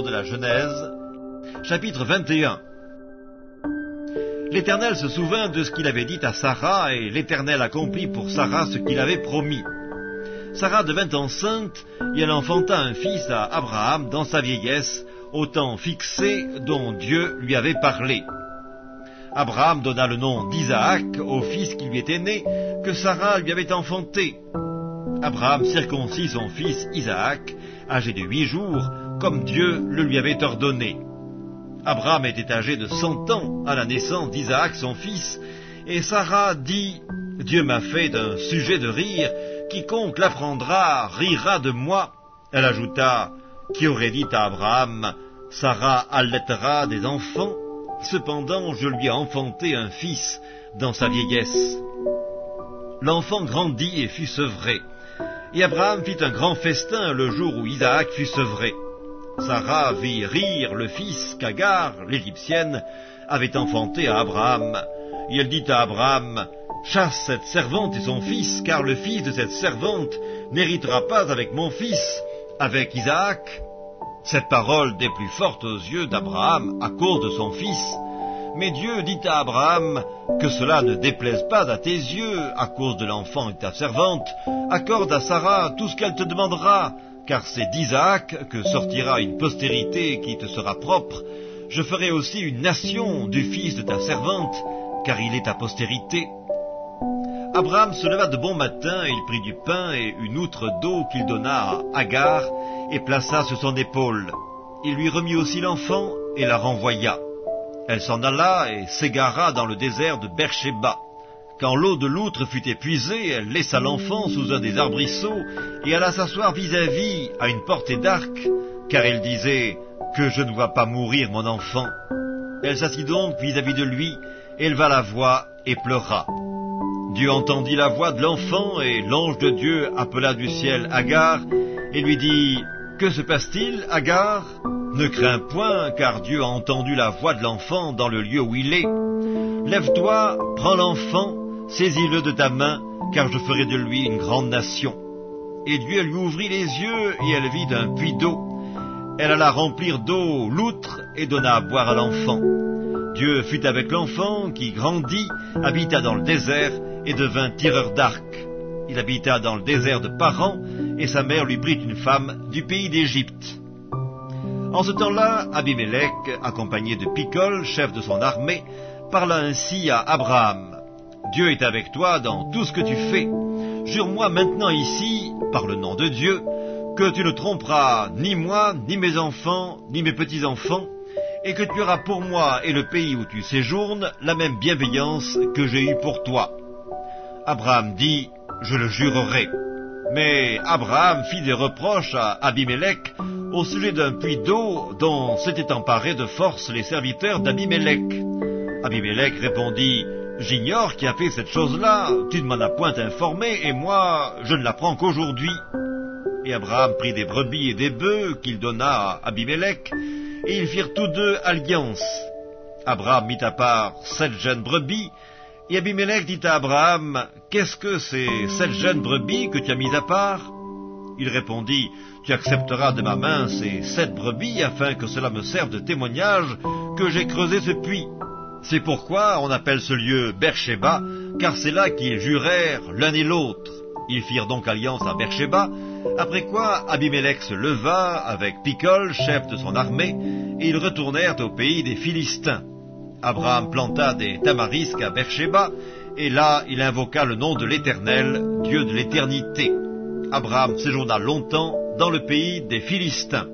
livre de la Genèse, chapitre 21. L'Éternel se souvint de ce qu'il avait dit à Sarah, et l'Éternel accomplit pour Sarah ce qu'il avait promis. Sarah devint enceinte, et elle enfanta un fils à Abraham dans sa vieillesse, au temps fixé dont Dieu lui avait parlé. Abraham donna le nom d'Isaac au fils qui lui était né, que Sarah lui avait enfanté. Abraham circoncit son fils Isaac, âgé de 8 jours, comme Dieu le lui avait ordonné. Abraham était âgé de 100 ans à la naissance d'Isaac son fils, et Sarah dit « Dieu m'a fait d'un sujet de rire, quiconque l'apprendra rira de moi. » Elle ajouta « Qui aurait dit à Abraham, Sarah allaitera des enfants? Cependant je lui ai enfanté un fils dans sa vieillesse. » L'enfant grandit et fut sevré. Et Abraham fit un grand festin le jour où Isaac fut sevré. Sarah vit rire le fils qu'Agar, l'Égyptienne, avait enfanté à Abraham. Et elle dit à Abraham, « Chasse cette servante et son fils, car le fils de cette servante n'héritera pas avec mon fils, avec Isaac. » Cette parole des plus fortes aux yeux d'Abraham à cause de son fils. Mais Dieu dit à Abraham, « Que cela ne déplaise pas à tes yeux, à cause de l'enfant et de ta servante, accorde à Sarah tout ce qu'elle te demandera, car c'est d'Isaac que sortira une postérité qui te sera propre. Je ferai aussi une nation du fils de ta servante, car il est ta postérité. » Abraham se leva de bon matin, et il prit du pain et une outre d'eau qu'il donna à Agar, et plaça sur son épaule. Il lui remit aussi l'enfant, et la renvoya. Elle s'en alla et s'égara dans le désert de Beersheba. Quand l'eau de l'outre fut épuisée, elle laissa l'enfant sous un des arbrisseaux, et alla s'asseoir vis-à-vis à une portée d'arc, car elle disait « Que je ne vois pas mourir mon enfant. » Elle s'assit donc vis-à-vis de lui, éleva la voix et pleura. Dieu entendit la voix de l'enfant, et l'ange de Dieu appela du ciel Agar, et lui dit « Que se passe-t-il, Agar? Ne crains point, car Dieu a entendu la voix de l'enfant dans le lieu où il est. Lève-toi, prends l'enfant, saisis-le de ta main, car je ferai de lui une grande nation. » Et Dieu lui ouvrit les yeux, et elle vit un puits d'eau. Elle alla remplir d'eau l'outre, et donna à boire à l'enfant. Dieu fut avec l'enfant, qui grandit, habita dans le désert, et devint tireur d'arc. Il habita dans le désert de Paran, et sa mère lui prit une femme du pays d'Égypte. En ce temps-là, Abimelech, accompagné de Picol, chef de son armée, parla ainsi à Abraham. « Dieu est avec toi dans tout ce que tu fais. Jure-moi maintenant ici, par le nom de Dieu, que tu ne tromperas ni moi, ni mes enfants, ni mes petits-enfants, et que tu auras pour moi et le pays où tu séjournes la même bienveillance que j'ai eue pour toi. » Abraham dit, « Je le jurerai. » Mais Abraham fit des reproches à Abimelech au sujet d'un puits d'eau dont s'étaient emparés de force les serviteurs d'Abimelech. Abimelech répondit, « J'ignore qui a fait cette chose-là, tu ne m'en as point informé, et moi, je ne l'apprends qu'aujourd'hui. » Et Abraham prit des brebis et des bœufs qu'il donna à Abimelech, et ils firent tous deux alliance. Abraham mit à part 7 jeunes brebis, et Abimelech dit à Abraham, « Qu'est-ce que ces 7 jeunes brebis que tu as mis à part ?» Il répondit, « Tu accepteras de ma main ces 7 brebis, afin que cela me serve de témoignage que j'ai creusé ce puits. » C'est pourquoi on appelle ce lieu Beersheba, car c'est là qu'ils jurèrent l'un et l'autre. Ils firent donc alliance à Beersheba, après quoi Abimelech se leva avec Picol, chef de son armée, et ils retournèrent au pays des Philistins. Abraham planta des tamarisques à Beersheba, et là il invoqua le nom de l'Éternel, Dieu de l'éternité. Abraham séjourna longtemps dans le pays des Philistins.